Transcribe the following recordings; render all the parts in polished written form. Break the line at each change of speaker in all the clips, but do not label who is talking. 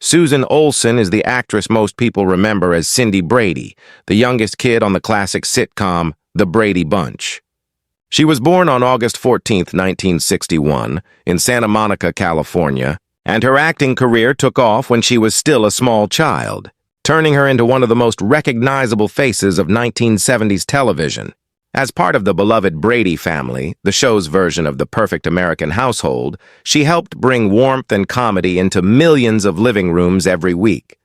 Susan Olsen is the actress most people remember as Cindy Brady, the youngest kid on the classic sitcom The Brady Bunch. She was born on August 14, 1961, in Santa Monica, California, and her acting career took off when she was still a small child, turning her into one of the most recognizable faces of 1970s television. As part of the beloved Brady family, the show's version of the perfect American household, she helped bring warmth and comedy into millions of living rooms every week.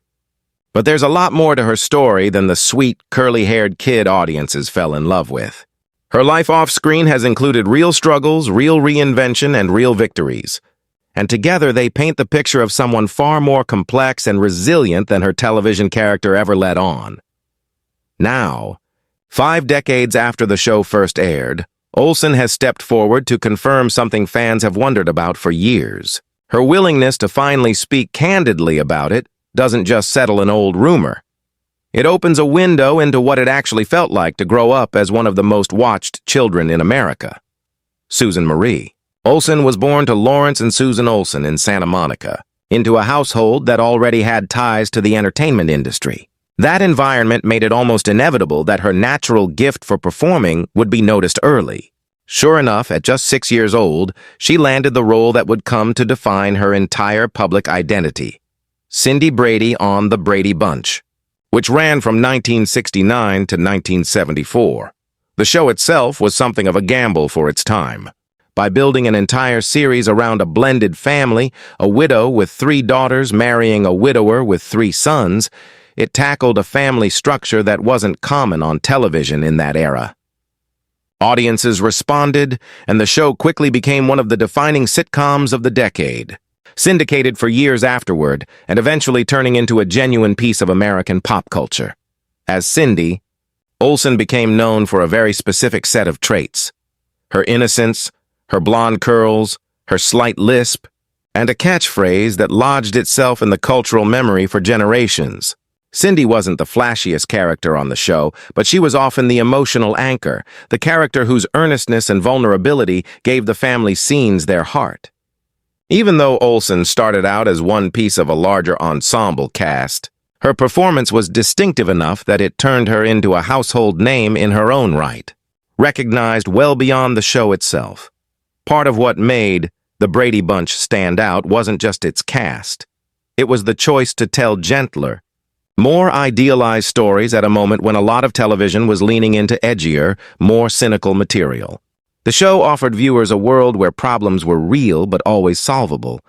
But there's a lot more to her story than the sweet, curly-haired kid audiences fell in love with. Her life off-screen has included real struggles, real reinvention, and real victories. And together they paint the picture of someone far more complex and resilient than her television character ever let on. Now, 5 decades after the show first aired, Olsen has stepped forward to confirm something fans have wondered about for years. Her willingness to finally speak candidly about it doesn't just settle an old rumor. It opens a window into what it actually felt like to grow up as one of the most watched children in America. Susan Marie Olsen was born to Lawrence and Susan Olsen in Santa Monica, into a household that already had ties to the entertainment industry. That environment made it almost inevitable that her natural gift for performing would be noticed early. Sure enough, at just 6 years old, she landed the role that would come to define her entire public identity: Cindy Brady on The Brady Bunch, which ran from 1969 to 1974. The show itself was something of a gamble for its time. By building an entire series around a blended family, a widow with 3 daughters marrying a widower with 3 sons, it tackled a family structure that wasn't common on television in that era. Audiences responded, and the show quickly became one of the defining sitcoms of the decade, syndicated for years afterward and eventually turning into a genuine piece of American pop culture. As Cindy, Olsen became known for a very specific set of traits: her innocence, her blonde curls, her slight lisp, and a catchphrase that lodged itself in the cultural memory for generations. Cindy wasn't the flashiest character on the show, but she was often the emotional anchor, the character whose earnestness and vulnerability gave the family scenes their heart. Even though Olsen started out as one piece of a larger ensemble cast, her performance was distinctive enough that it turned her into a household name in her own right, recognized well beyond the show itself. Part of what made The Brady Bunch stand out wasn't just its cast. It was the choice to tell gentler, more idealized stories at a moment when a lot of television was leaning into edgier, more cynical material. The show offered viewers a world where problems were real but always solvable,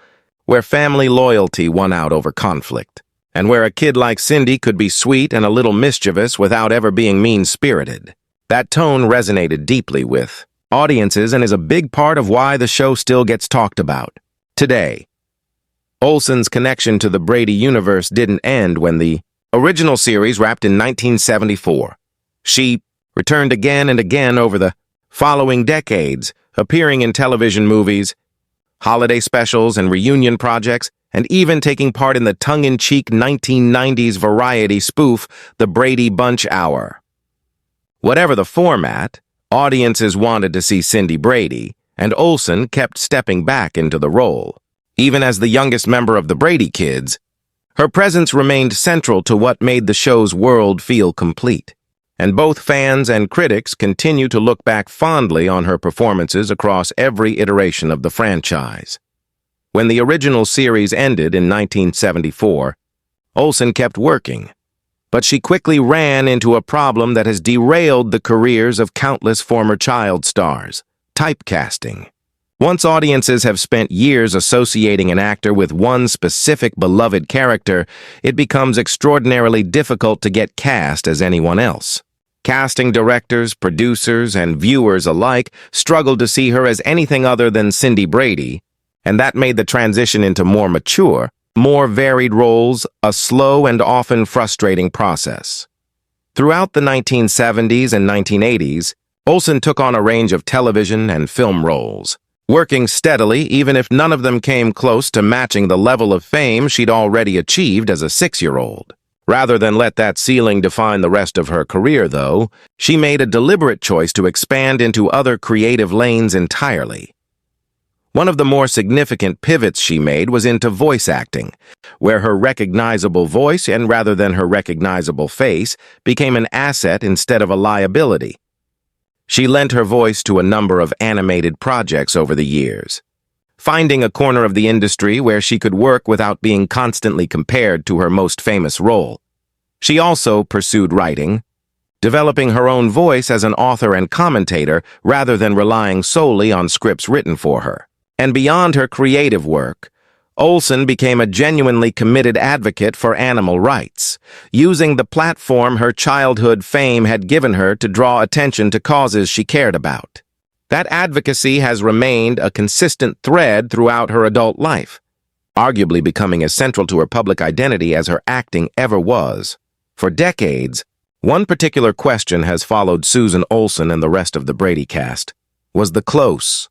where family loyalty won out over conflict, and where a kid like Cindy could be sweet and a little mischievous without ever being mean-spirited. That tone resonated deeply with audiences and is a big part of why the show still gets talked about today. Olsen's connection to the Brady universe didn't end when the original series wrapped in 1974. She returned again and again over the following decades, appearing in television movies, holiday specials, and reunion projects, and even taking part in the tongue-in-cheek 1990s variety spoof, The Brady Bunch Hour. Whatever the format, audiences wanted to see Cindy Brady, and Olsen kept stepping back into the role. Even as the youngest member of the Brady kids, her presence remained central to what made the show's world feel complete, and both fans and critics continue to look back fondly on her performances across every iteration of the franchise. When the original series ended in 1974, Olsen kept working, but she quickly ran into a problem that has derailed the careers of countless former child stars: typecasting. Once audiences have spent years associating an actor with one specific beloved character, it becomes extraordinarily difficult to get cast as anyone else. Casting directors, producers, and viewers alike struggled to see her as anything other than Cindy Brady, and that made the transition into more mature, more varied roles a slow and often frustrating process. Throughout the 1970s and 1980s, Olsen took on a range of television and film roles, working steadily even if none of them came close to matching the level of fame she'd already achieved as a 6-year-old. Rather than let that ceiling define the rest of her career, though, she made a deliberate choice to expand into other creative lanes entirely. One of the more significant pivots she made was into voice acting, where her recognizable voice, and rather than her recognizable face, became an asset instead of a liability. She lent her voice to a number of animated projects over the years, finding a corner of the industry where she could work without being constantly compared to her most famous role. She also pursued writing, developing her own voice as an author and commentator rather than relying solely on scripts written for her. And beyond her creative work, Olsen became a genuinely committed advocate for animal rights, using the platform her childhood fame had given her to draw attention to causes she cared about. That advocacy has remained a consistent thread throughout her adult life, arguably becoming as central to her public identity as her acting ever was. For decades, one particular question has followed Susan Olsen and the rest of the Brady cast. Was the close,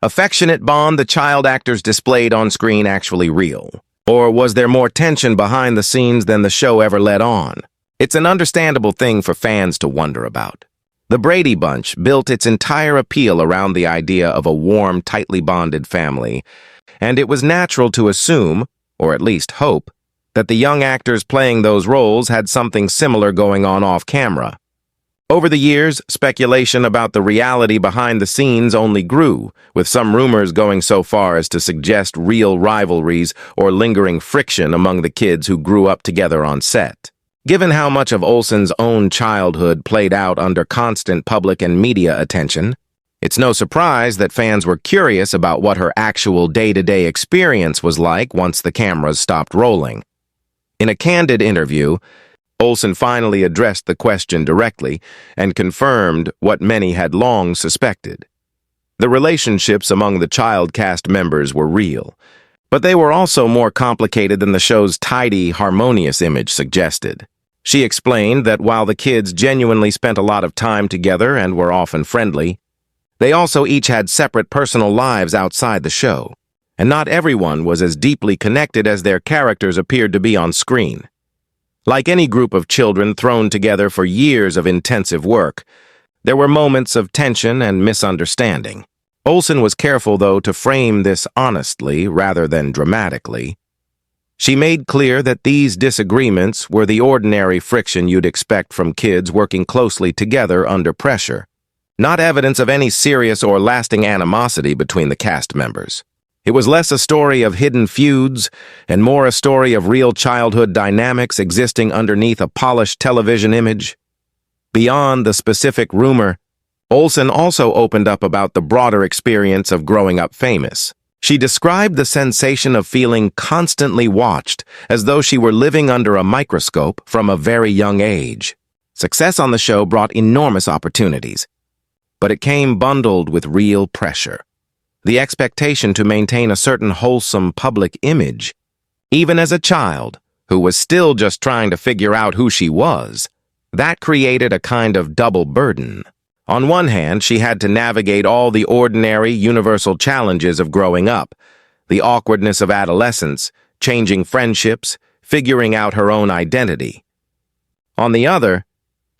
affectionate bond the child actors displayed on screen actually real? Or was there more tension behind the scenes than the show ever let on? It's an understandable thing for fans to wonder about. The Brady Bunch built its entire appeal around the idea of a warm, tightly bonded family, and it was natural to assume, or at least hope, that the young actors playing those roles had something similar going on off-camera. Over the years, speculation about the reality behind the scenes only grew, with some rumors going so far as to suggest real rivalries or lingering friction among the kids who grew up together on set. Given how much of Olsen's own childhood played out under constant public and media attention, it's no surprise that fans were curious about what her actual day-to-day experience was like once the cameras stopped rolling. In a candid interview, Olsen finally addressed the question directly and confirmed what many had long suspected. The relationships among the child cast members were real, but they were also more complicated than the show's tidy, harmonious image suggested. She explained that while the kids genuinely spent a lot of time together and were often friendly, they also each had separate personal lives outside the show, and not everyone was as deeply connected as their characters appeared to be on screen. Like any group of children thrown together for years of intensive work, there were moments of tension and misunderstanding. Olsen was careful, though, to frame this honestly rather than dramatically. She made clear that these disagreements were the ordinary friction you'd expect from kids working closely together under pressure, not evidence of any serious or lasting animosity between the cast members. It was less a story of hidden feuds and more a story of real childhood dynamics existing underneath a polished television image. Beyond the specific rumor, Olsen also opened up about the broader experience of growing up famous. She described the sensation of feeling constantly watched, as though she were living under a microscope from a very young age. Success on the show brought enormous opportunities, but it came bundled with real pressure. The expectation to maintain a certain wholesome public image, even as a child who was still just trying to figure out who she was, that created a kind of double burden. On one hand, she had to navigate all the ordinary, universal challenges of growing up, the awkwardness of adolescence, changing friendships, figuring out her own identity. On the other,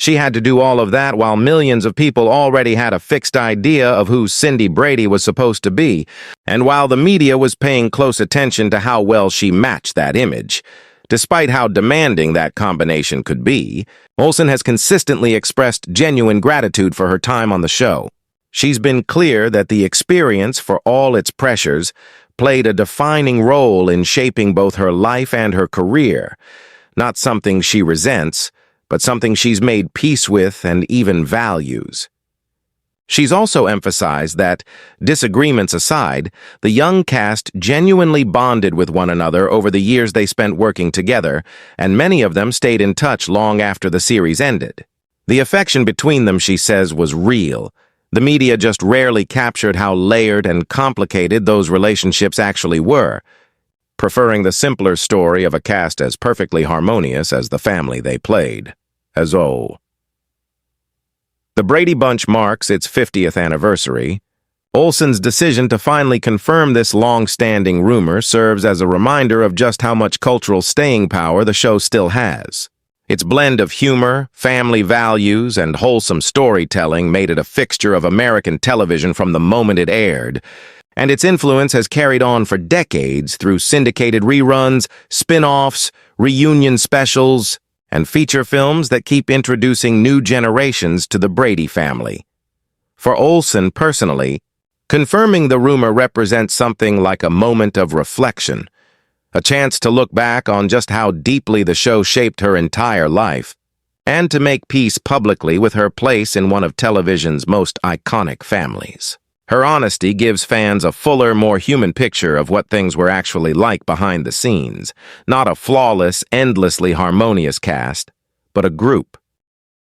she had to do all of that while millions of people already had a fixed idea of who Cindy Brady was supposed to be, and while the media was paying close attention to how well she matched that image. Despite how demanding that combination could be, Olsen has consistently expressed genuine gratitude for her time on the show. She's been clear that the experience, for all its pressures, played a defining role in shaping both her life and her career, not something she resents, but something she's made peace with and even values. She's also emphasized that, disagreements aside, the young cast genuinely bonded with one another over the years they spent working together, and many of them stayed in touch long after the series ended. The affection between them, she says, was real. The media just rarely captured how layered and complicated those relationships actually were, preferring the simpler story of a cast as perfectly harmonious as the family they played. The Brady Bunch marks its 50th anniversary. Olsen's decision to finally confirm this long-standing rumor serves as a reminder of just how much cultural staying power the show still has. Its blend of humor, family values, and wholesome storytelling made it a fixture of American television from the moment it aired, and its influence has carried on for decades through syndicated reruns, spin-offs, reunion specials, and feature films that keep introducing new generations to the Brady family. For Olsen personally, confirming the rumor represents something like a moment of reflection, a chance to look back on just how deeply the show shaped her entire life, and to make peace publicly with her place in one of television's most iconic families. Her honesty gives fans a fuller, more human picture of what things were actually like behind the scenes, not a flawless, endlessly harmonious cast, but a group